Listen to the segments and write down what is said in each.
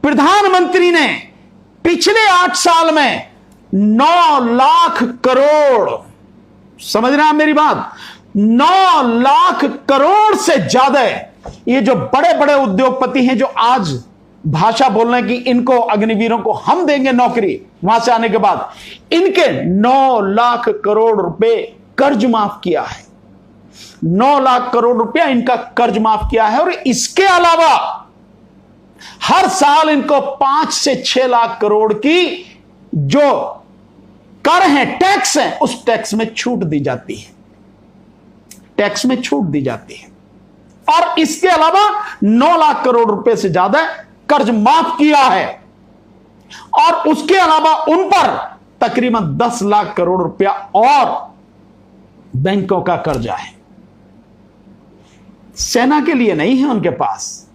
प्रधानमंत्री ने पिछले 8 साल में 9 लाख करोड़, समझ रहे हैं मेरी बात, 9 लाख करोड़ से ज्यादा ये जो बड़े बड़े उद्योगपति हैं जो आज भाषा बोल रहे हैं कि इनको अग्निवीरों को हम देंगे नौकरी, वहां से आने के बाद इनके 9 लाख करोड़ रुपए कर्ज माफ किया है। 9 लाख करोड़ रुपया इनका कर्ज माफ किया है। और इसके अलावा हर साल इनको 5 से 6 लाख करोड़ की जो कर है, टैक्स है, उस टैक्स में छूट दी जाती है, टैक्स में छूट दी जाती है। और इसके अलावा 9 लाख करोड़ रुपए से ज्यादा कर्ज माफ किया है। और उसके अलावा उन पर तकरीबन 10 लाख करोड़ रुपया और बैंकों का कर्जा है। सेना के लिए नहीं है उनके पास।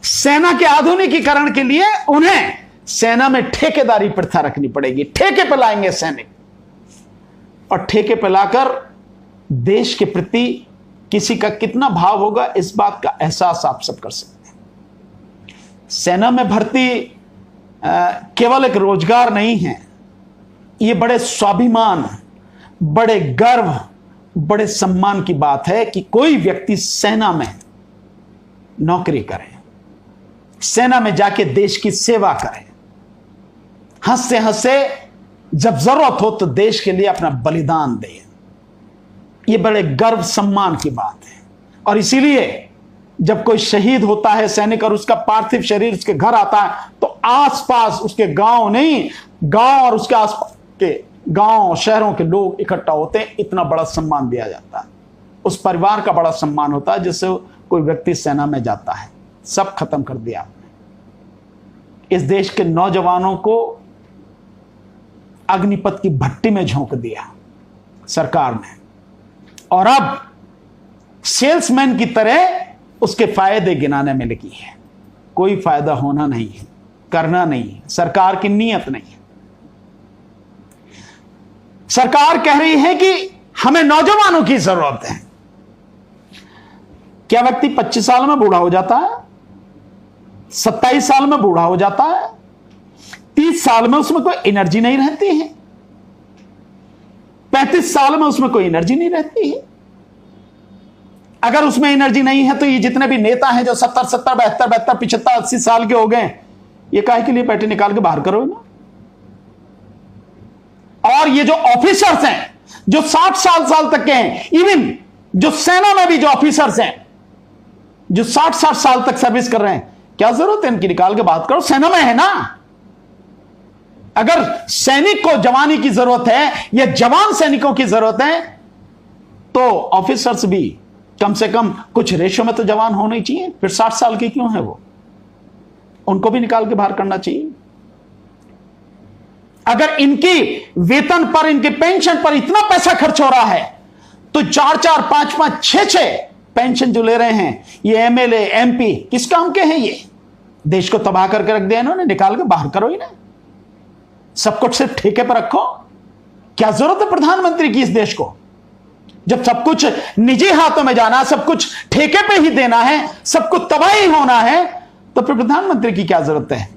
सेना के आधुनिकीकरण के लिए उन्हें सेना में ठेकेदारी प्रथा रखनी पड़ेगी। ठेके पे लाएंगे सैनिक, और ठेके पे लाकर देश के प्रति किसी का कितना भाव होगा इस बात का एहसास आप सब कर सकते हैं। सेना में भर्ती केवल एक रोजगार नहीं है, यह बड़े स्वाभिमान, बड़े गर्व, बड़े सम्मान की बात है कि कोई व्यक्ति सेना में नौकरी करे, सेना में जाके देश की सेवा करे, हंसते हंसते जब जरूरत हो तो देश के लिए अपना बलिदान दे। यह बड़े गर्व सम्मान की बात है। और इसीलिए जब कोई शहीद होता है सैनिक और उसका पार्थिव शरीर उसके घर आता है तो आसपास उसके गांव नहीं, गांव और उसके आसपास के गांव शहरों के लोग इकट्ठा होते हैं। इतना बड़ा सम्मान दिया जाता है, उस परिवार का बड़ा सम्मान होता है जिससे कोई व्यक्ति सेना में जाता है। सब खत्म कर दिया आपने। इस देश के नौजवानों को अग्निपथ की भट्टी में झोंक दिया सरकार ने, और अब सेल्समैन की तरह उसके फायदे गिनाने में लगी है। कोई फायदा होना नहीं है, करना नहीं है, सरकार की नीयत नहीं है। सरकार कह रही है कि हमें नौजवानों की जरूरत है। क्या व्यक्ति 25 साल में बूढ़ा हो जाता है, 27 साल में बूढ़ा हो जाता है, 30 साल में उसमें कोई एनर्जी नहीं रहती है, 35 साल में उसमें कोई एनर्जी नहीं रहती है। अगर उसमें एनर्जी नहीं है तो ये जितने भी नेता हैं जो 70, 72, 72, 75, 80 साल के हो गए, ये काहे के लिए पैटे निकाल के बाहर करो ना। और ये जो ऑफिसर्स हैं जो 60 साल तक के हैं, इवन जो सेना में भी जो ऑफिसर्स हैं जो 60 साल तक सर्विस कर रहे हैं, क्या जरूरत है इनकी, निकाल के बात करो। सेना में है ना। अगर सैनिक को जवानी की जरूरत है या जवान सैनिकों की जरूरत है तो ऑफिसर्स भी कम से कम कुछ रेशो में तो जवान होने चाहिए। फिर 60 साल के क्यों है वो, उनको भी निकाल के बाहर करना चाहिए। अगर इनकी वेतन पर, इनके पेंशन पर इतना पैसा खर्च हो रहा है तो 4-4, 5-5, 6-6 पेंशन जो ले रहे हैं ये एमएलए, एमपी, किस काम के हैं ये? देश को तबाह करके रख दिया इन्होंने। निकाल के बाहर करो इन्हें, सब कुछ सिर्फ ठेके पर रखो। क्या जरूरत है प्रधानमंत्री की इस देश को? जब सब कुछ निजी हाथों में जाना, सब कुछ ठेके पे ही देना है, सब कुछ तबाही होना है, तो फिर प्रधानमंत्री की क्या जरूरत है?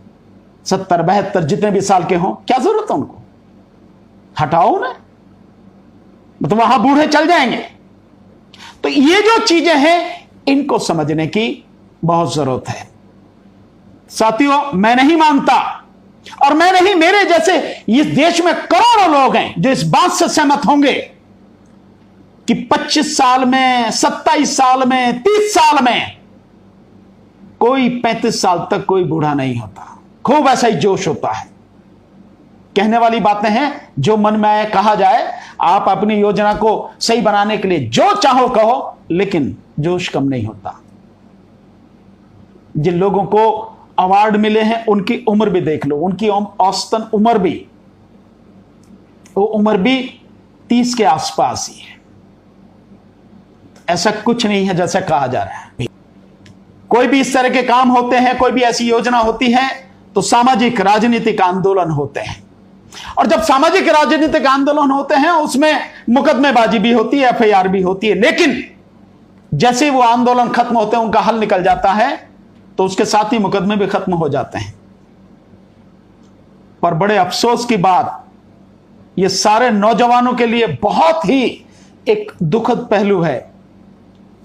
70, 72 जितने भी साल के हों, क्या जरूरत है उनको? हटाओ ना, मतलब वहां बूढ़े चल जाएंगे। तो ये जो चीजें हैं इनको समझने की बहुत जरूरत है। साथियों, मैं नहीं मानता, और मैं नहीं, मेरे जैसे इस देश में करोड़ों लोग हैं जो इस बात से सहमत होंगे कि 25 साल में, 27 साल में, 30 साल में कोई 35 साल तक कोई बूढ़ा नहीं होता। खूब ऐसा ही जोश होता है। कहने वाली बातें हैं, जो मन में आए कहा जाए। आप अपनी योजना को सही बनाने के लिए जो चाहो कहो, लेकिन जोश कम नहीं होता। जिन लोगों को अवार्ड मिले हैं उनकी उम्र भी देख लो, उनकी औसतन उम्र भी, वो उम्र भी 30 के आसपास ही है। ऐसा कुछ नहीं है जैसा कहा जा रहा है। कोई भी इस तरह के काम होते हैं, कोई भी ऐसी योजना होती है तो सामाजिक राजनीतिक आंदोलन होते हैं। और जब सामाजिक राजनीतिक आंदोलन होते हैं उसमें मुकदमेबाजी भी होती है, एफआईआर भी होती है, लेकिन जैसे वो आंदोलन खत्म होते हैं, उनका हल निकल जाता है, तो उसके साथ ही मुकदमे भी खत्म हो जाते हैं। पर बड़े अफसोस की बात, यह सारे नौजवानों के लिए बहुत ही एक दुखद पहलू है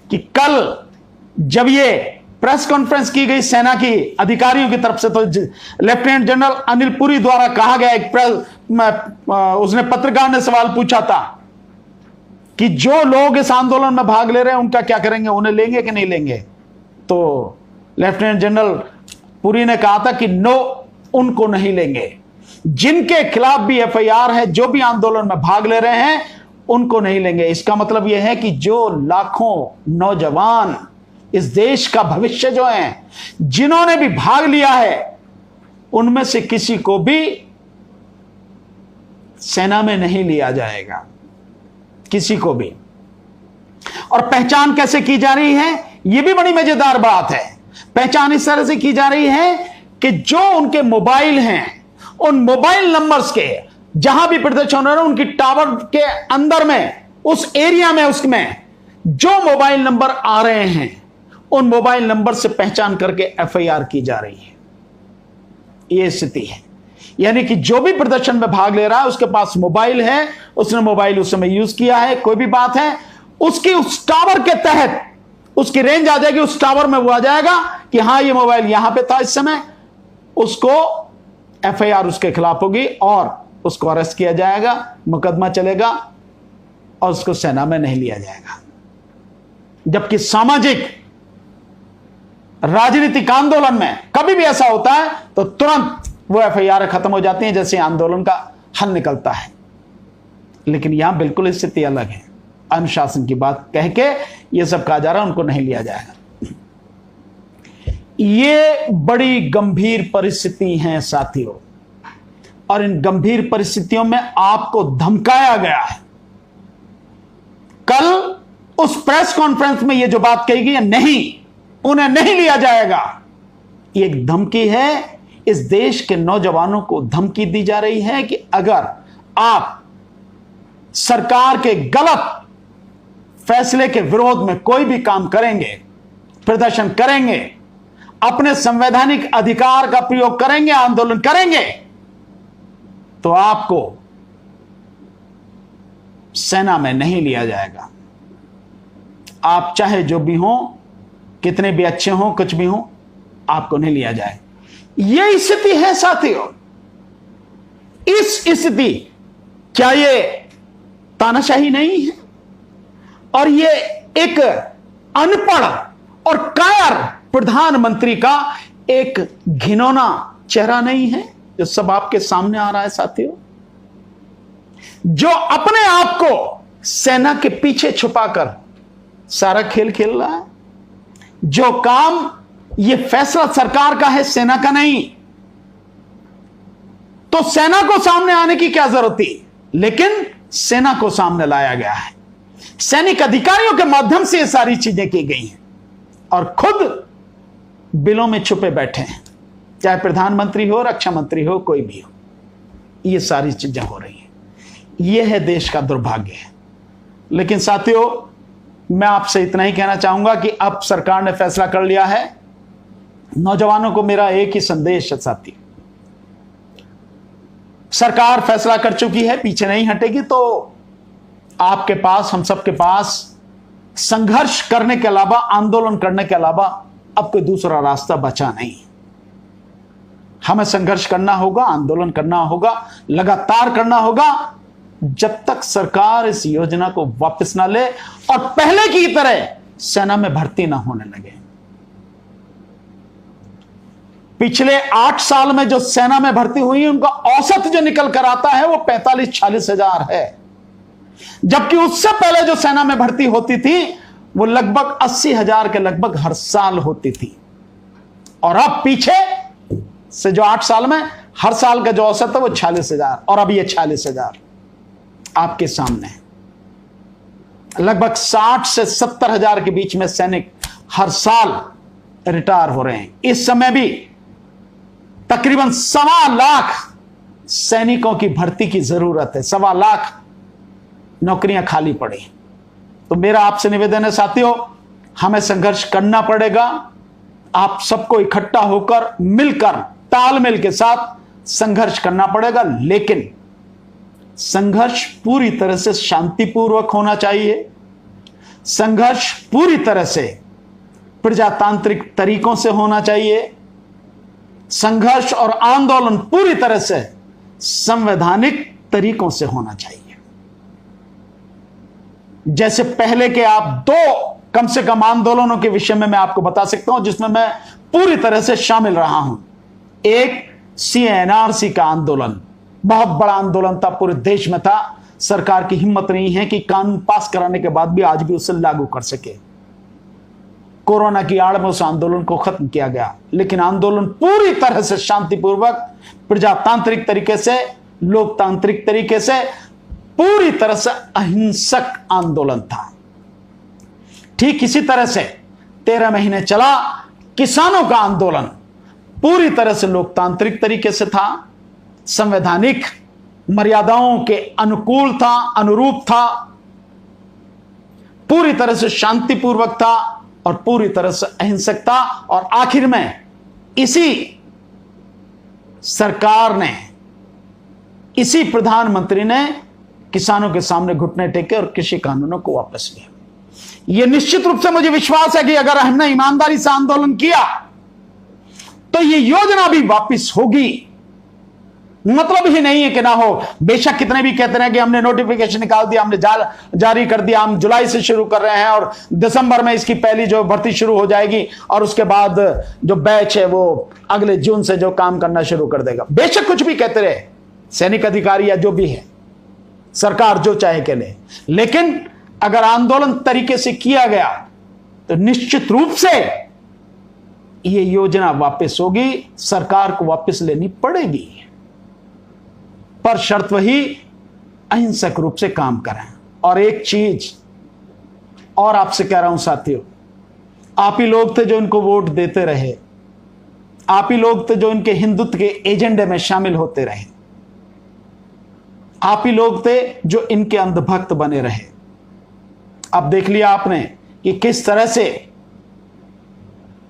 कि कल जब यह प्रेस कॉन्फ्रेंस की गई सेना की अधिकारियों की तरफ से, तो लेफ्टिनेंट जनरल अनिल पुरी द्वारा कहा गया, उसने पत्रकार ने सवाल पूछा था कि जो लोग इस आंदोलन में भाग ले रहे हैं उनका क्या करेंगे, उन्हें लेंगे कि नहीं लेंगे। तो लेफ्टिनेंट जनरल पुरी ने कहा था कि नो, उनको नहीं लेंगे। जिनके खिलाफ भी एफआईआर है, जो भी आंदोलन में भाग ले रहे हैं, उनको नहीं लेंगे। इसका मतलब यह है कि जो लाखों नौजवान इस देश का भविष्य जो है, जिन्होंने भी भाग लिया है, उनमें से किसी को भी सेना में नहीं लिया जाएगा, किसी को भी। और पहचान कैसे की जा रही है, यह भी बड़ी मजेदार बात है। पहचान इस तरह से की जा रही है कि जो उनके मोबाइल हैं, उन मोबाइल नंबर्स के जहां भी प्रदर्शन हो रहे हैं, उनकी टावर के अंदर में, उस एरिया में, उसमें जो मोबाइल नंबर आ रहे हैं, उन मोबाइल नंबर से पहचान करके एफआईआर की जा रही है। यह स्थिति है। यानी कि जो भी प्रदर्शन में भाग ले रहा है, उसके पास मोबाइल है, उसने मोबाइल उस समय यूज किया है, कोई भी बात है, उसकी उस टावर के तहत उसकी रेंज आ जाएगी, उस टावर में वो आ जाएगा कि हां ये मोबाइल यहां पे था इस समय, उसको एफआईआर उसके खिलाफ होगी और उसको अरेस्ट किया जाएगा, मुकदमा चलेगा और उसको सेना में नहीं लिया जाएगा। जबकि सामाजिक राजनीतिक आंदोलन में कभी भी ऐसा होता है तो तुरंत वो एफआईआर खत्म हो जाती है जैसे आंदोलन का हल निकलता है। लेकिन यहां बिल्कुल स्थिति अलग है। अनुशासन की बात कह के यह सब कहा जा रहा है, उनको नहीं लिया जाएगा। ये बड़ी गंभीर परिस्थिति है साथियों, और इन गंभीर परिस्थितियों में आपको धमकाया गया है। कल उस प्रेस कॉन्फ्रेंस में यह जो बात कही गई है, नहीं, उन्हें नहीं लिया जाएगा, ये एक धमकी है। इस देश के नौजवानों को धमकी दी जा रही है कि अगर आप सरकार के गलत फैसले के विरोध में कोई भी काम करेंगे, प्रदर्शन करेंगे, अपने संवैधानिक अधिकार का प्रयोग करेंगे, आंदोलन करेंगे, तो आपको सेना में नहीं लिया जाएगा। आप चाहे जो भी हो, कितने भी अच्छे हो, कुछ भी हो, आपको नहीं लिया जाए। यह स्थिति है साथियों। इस स्थिति, क्या ये तानाशाही नहीं है? और ये एक अनपढ़ और कायर प्रधानमंत्री का एक घिनौना चेहरा नहीं है जो सब आपके सामने आ रहा है साथियों? जो अपने आप को सेना के पीछे छुपाकर सारा खेल खेल रहा है। जो काम, ये फैसला सरकार का है, सेना का नहीं, तो सेना को सामने आने की क्या जरूरत थी? लेकिन सेना को सामने लाया गया है। सैनिक अधिकारियों के माध्यम से ये सारी चीजें की गई हैं और खुद बिलों में छुपे बैठे हैं, चाहे प्रधानमंत्री हो, रक्षा मंत्री हो, कोई भी हो। ये सारी चीजें हो रही हैं। यह है देश का दुर्भाग्य है। लेकिन साथियों, मैं आपसे इतना ही कहना चाहूंगा कि अब सरकार ने फैसला कर लिया है। नौजवानों को मेरा एक ही संदेश है साथी, सरकार फैसला कर चुकी है, पीछे नहीं हटेगी। तो आपके पास, हम सबके पास संघर्ष करने के अलावा, आंदोलन करने के अलावा अब कोई दूसरा रास्ता बचा नहीं। हमें संघर्ष करना होगा, आंदोलन करना होगा, लगातार करना होगा, जब तक सरकार इस योजना को वापस ना ले और पहले की तरह सेना में भर्ती ना होने लगे। पिछले 8 साल में जो सेना में भर्ती हुई है, उनका औसत जो निकल कर आता है वो 45-46 हजार है। जबकि उससे पहले जो सेना में भर्ती होती थी वो लगभग 80 हजार के लगभग हर साल होती थी। और अब पीछे से जो 8 साल में हर साल का जो औसत है वो 46 हजार, और अब ये 46 हजार आपके सामने है। लगभग 60 से 70 हजार के बीच में सैनिक हर साल रिटायर हो रहे हैं। इस समय भी तकरीबन 1.25 लाख सैनिकों की भर्ती की जरूरत है। 1.25 लाख नौकरियां खाली पड़ी। तो मेरा आपसे निवेदन है साथियों, हमें संघर्ष करना पड़ेगा, आप सबको इकट्ठा होकर, मिलकर, तालमेल के साथ संघर्ष करना पड़ेगा। लेकिन संघर्ष पूरी तरह से शांतिपूर्वक होना चाहिए। संघर्ष पूरी तरह से प्रजातांत्रिक तरीकों से होना चाहिए। संघर्ष और आंदोलन पूरी तरह से संवैधानिक तरीकों से होना चाहिए। जैसे पहले के आप दो कम से कम आंदोलनों के विषय में मैं आपको बता सकता हूं जिसमें मैं पूरी तरह से शामिल रहा हूं। एक CNRC का आंदोलन, बहुत बड़ा आंदोलन था, पूरे देश में था। सरकार की हिम्मत नहीं है कि कानून पास कराने के बाद भी आज भी उसे लागू कर सके। कोरोना की आड़ में उस आंदोलन को खत्म किया गया, लेकिन आंदोलन पूरी तरह से शांतिपूर्वक, प्रजातांत्रिक तरीके से, लोकतांत्रिक तरीके से, पूरी तरह से अहिंसक आंदोलन था। ठीक इसी तरह से 13 महीने चला किसानों का आंदोलन, पूरी तरह से लोकतांत्रिक तरीके से था, संवैधानिक मर्यादाओं के अनुकूल था, अनुरूप था, पूरी तरह से शांतिपूर्वक था और पूरी तरह से अहिंसक था। और आखिर में इसी सरकार ने, इसी प्रधानमंत्री ने किसानों के सामने घुटने टेके और कृषि कानूनों को वापस लिया। यह निश्चित रूप से मुझे विश्वास है कि अगर हमने ईमानदारी से आंदोलन किया तो यह योजना भी वापस होगी। मतलब ही नहीं है कि ना हो। बेशक कितने भी कहते हैं कि हमने नोटिफिकेशन निकाल दिया, हमने जारी कर दिया, हम जुलाई से शुरू कर रहे हैं और दिसंबर में इसकी पहली जो भर्ती शुरू हो जाएगी और उसके बाद जो बैच है वो अगले जून से जो काम करना शुरू कर देगा। बेशक कुछ भी कहते रहे सैनिक अधिकारी या जो भी है, सरकार जो चाहे कह ले, लेकिन अगर आंदोलन तरीके से किया गया तो निश्चित रूप से यह योजना वापस होगी, सरकार को वापस लेनी पड़ेगी, पर शर्त वही अहिंसक रूप से काम करें। और एक चीज और आपसे कह रहा हूं साथियों, आप ही लोग थे जो इनको वोट देते रहे, आप ही लोग थे जो इनके हिंदुत्व के एजेंडे में शामिल होते रहे, आप ही लोग थे जो इनके अंधभक्त बने रहे। अब देख लिया आपने कि किस तरह से,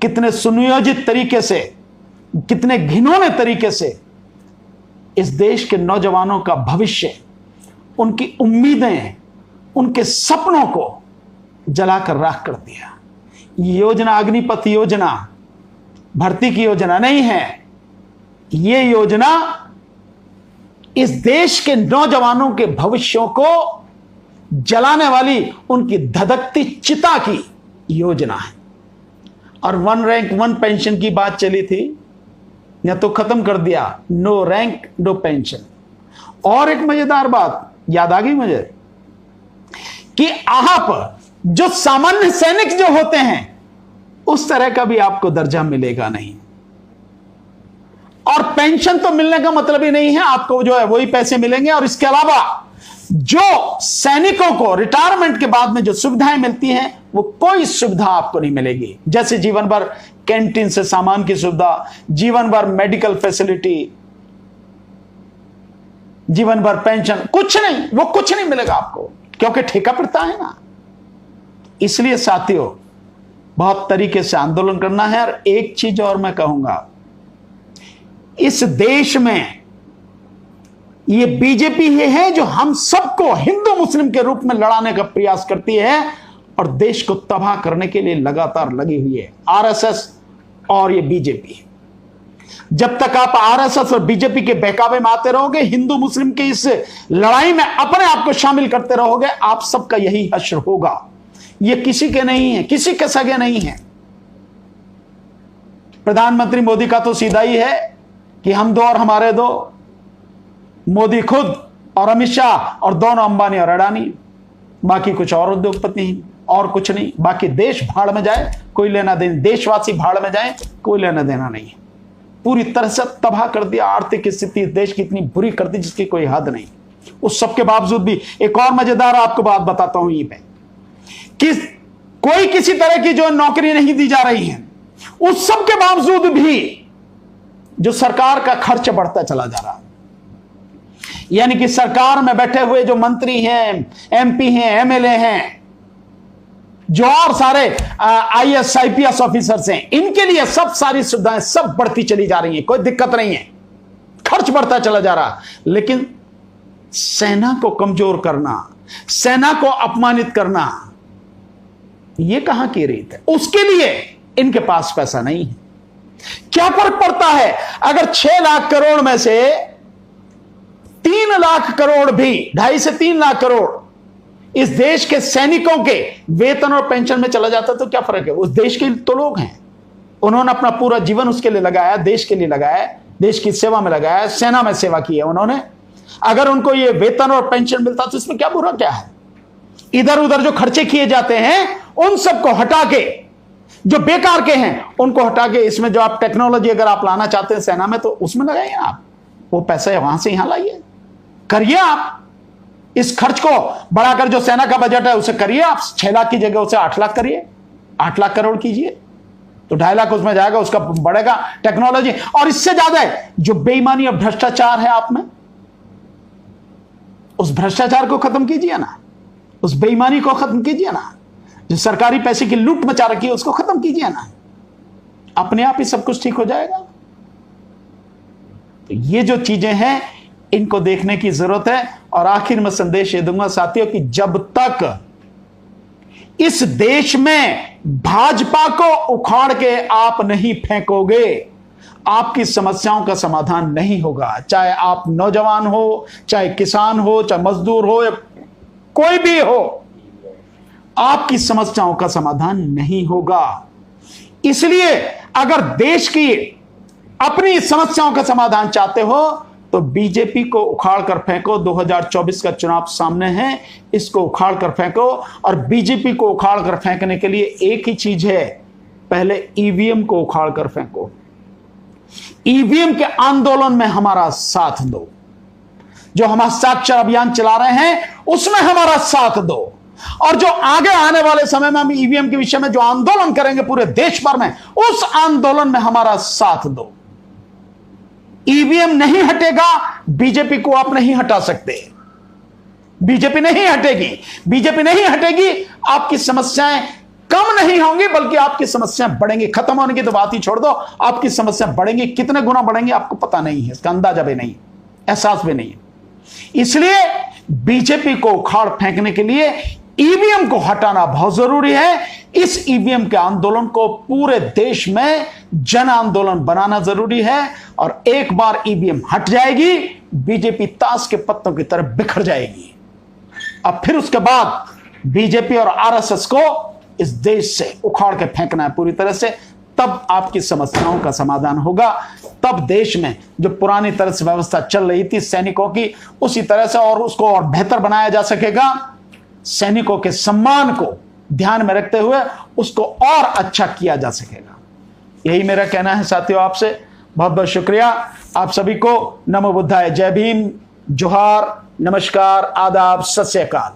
कितने सुनियोजित तरीके से, कितने घिनौने तरीके से इस देश के नौजवानों का भविष्य, उनकी उम्मीदें, उनके सपनों को जलाकर राख कर दिया। ये योजना अग्निपथ योजना भर्ती की योजना नहीं है। ये योजना इस देश के नौजवानों के भविष्यों को जलाने वाली, उनकी धधकती चिता की योजना है। और 1 रैंक 1 पेंशन की बात चली थी, या तो खत्म कर दिया, नो रैंक नो पेंशन। और एक मजेदार बात याद आ गई मुझे कि आप जो सामान्य सैनिक जो होते हैं उस तरह का भी आपको दर्जा मिलेगा नहीं। और पेंशन तो मिलने का मतलब ही नहीं है, आपको जो है वही पैसे मिलेंगे। और इसके अलावा जो सैनिकों को रिटायरमेंट के बाद में जो सुविधाएं मिलती हैं वो कोई सुविधा आपको नहीं मिलेगी। जैसे जीवन भर कैंटीन से सामान की सुविधा, जीवन भर मेडिकल फैसिलिटी, जीवन भर पेंशन, कुछ नहीं, वो कुछ नहीं मिलेगा आपको, क्योंकि ठेका पड़ता है ना। इसलिए साथियों बहुत तरीके से आंदोलन करना है। और एक चीज और मैं कहूंगा, इस देश में ये बीजेपी ही है जो हम सबको हिंदू मुस्लिम के रूप में लड़ाने का प्रयास करती है और देश को तबाह करने के लिए लगातार लगी हुई है। आरएसएस और ये बीजेपी, जब तक आप आरएसएस और बीजेपी के बहकावे में आते रहोगे, हिंदू मुस्लिम की इस लड़ाई में अपने आप को शामिल करते रहोगे, आप सबका यही हश्र होगा। ये किसी के नहीं है, किसी के सगे नहीं है। प्रधानमंत्री मोदी का तो सीधा ही है कि हम दो और हमारे दो, मोदी खुद और अमित शाह और दोनों अंबानी और अडानी, बाकी कुछ और उद्योगपति नहीं और कुछ नहीं। बाकी देश भाड़ में जाए, कोई लेना देना, देशवासी भाड़ में जाए, कोई लेना देना नहीं है। पूरी तरह से तबाह कर दिया, आर्थिक स्थिति देश की इतनी बुरी कर दी जिसकी कोई हद नहीं। उस सब के बावजूद भी एक और मजेदार आपको बात बताता हूं, ये पे कि कोई किसी तरह की जो नौकरी नहीं दी जा रही है, उस सब के बावजूद भी जो सरकार का खर्च बढ़ता चला जा रहा है। यानी कि सरकार में बैठे हुए जो मंत्री हैं, एमपी हैं, एमएलए हैं, जो और सारे IAS IPS ऑफिसर्स हैं, इनके लिए सब सारी सुविधाएं सब बढ़ती चली जा रही हैं, कोई दिक्कत नहीं है, खर्च बढ़ता चला जा रहा। लेकिन सेना को कमजोर करना, सेना को अपमानित करना, यह कहां की रीत है? उसके लिए इनके पास पैसा नहीं है। क्या फर्क पड़ता है अगर 6 लाख करोड़ में से 3 लाख करोड़ भी, 2.5 से 3 लाख करोड़ इस देश के सैनिकों के वेतन और पेंशन में चला जाता, तो क्या फर्क है? उस देश के तो लोग हैं, उन्होंने अपना पूरा जीवन उसके लिए लगाया, देश के लिए लगाया, देश की सेवा में लगाया, सेना में सेवा की है उन्होंने। अगर उनको ये वेतन और पेंशन मिलता तो इसमें क्या बुरा क्या है? इधर उधर जो खर्चे किए जाते हैं उन सबको हटा के, जो बेकार के हैं उनको हटा के, इसमें जो आप टेक्नोलॉजी अगर आप लाना चाहते हैं सेना में, तो उसमें लगाइए आप, वो पैसे वहां से यहां लाइए, करिए आप इस खर्च को बढ़ाकर। जो सेना का बजट है उसे करिए आप 6 लाख की जगह उसे 8 लाख करिए, 8 लाख करोड़ कीजिए, तो 2.5 लाख उसमें जाएगा, उसका बढ़ेगा टेक्नोलॉजी। और इससे ज्यादा है जो बेईमानी और भ्रष्टाचार है आप में, उस भ्रष्टाचार को खत्म कीजिए ना, उस बेईमानी को खत्म कीजिए ना, जो सरकारी पैसे की लूट मचा रखी है उसको खत्म कीजिए ना, अपने आप ही सब कुछ ठीक हो जाएगा। तो ये जो चीजें हैं इनको देखने की जरूरत है। और आखिर में संदेश ये दूंगा साथियों कि जब तक इस देश में भाजपा को उखाड़ के आप नहीं फेंकोगे, आपकी समस्याओं का समाधान नहीं होगा। चाहे आप नौजवान हो, चाहे किसान हो, चाहे मजदूर हो, या कोई भी हो, आपकी समस्याओं का समाधान नहीं होगा। इसलिए अगर देश की अपनी समस्याओं का समाधान चाहते हो तो बीजेपी को उखाड़ कर फेंको। 2024 का चुनाव सामने है, इसको उखाड़ कर फेंको। और बीजेपी को उखाड़ कर फेंकने के लिए एक ही चीज है, पहले ईवीएम को उखाड़ कर फेंको। ईवीएम के आंदोलन में हमारा साथ दो, जो हम हस्ताक्षर अभियान चला रहे हैं उसमें हमारा साथ दो। और जो आगे आने वाले समय में हम ईवीएम के विषय में जो आंदोलन करेंगे पूरे देश भर में, उस आंदोलन में हमारा साथ दो। ईवीएम नहीं हटेगा, बीजेपी को आप नहीं हटा सकते। बीजेपी नहीं हटेगी, बीजेपी नहीं हटेगी, आपकी समस्याएं कम नहीं होंगी बल्कि आपकी समस्याएं बढ़ेंगी। खत्म होने की तो बात ही छोड़ दो, आपकी समस्याएं बढ़ेंगी। कितने गुना बढ़ेंगी आपको पता नहीं है, इसका अंदाजा भी नहीं, एहसास भी नहीं है। इसलिए बीजेपी को उखाड़ फेंकने के लिए ईवीएम को हटाना बहुत जरूरी है। इस ईवीएम के आंदोलन को पूरे देश में जन आंदोलन बनाना जरूरी है। और एक बार ईवीएम हट जाएगी, बीजेपी ताश के पत्तों की तरह बिखर जाएगी। अब फिर उसके बाद बीजेपी और आरएसएस को इस देश से उखाड़ के फेंकना है पूरी तरह से, तब आपकी समस्याओं का समाधान होगा। तब देश में जो पुरानी तरह से व्यवस्था चल रही थी सैनिकों की, उसी तरह से और उसको और बेहतर बनाया जा सकेगा। सैनिकों के सम्मान को ध्यान में रखते हुए उसको और अच्छा किया जा सकेगा। यही मेरा कहना है साथियों आपसे। बहुत बहुत शुक्रिया आप सभी को। नमो बुद्धाय। जय भीम, जोहार, नमस्कार, आदाब, सत श्री अकाल।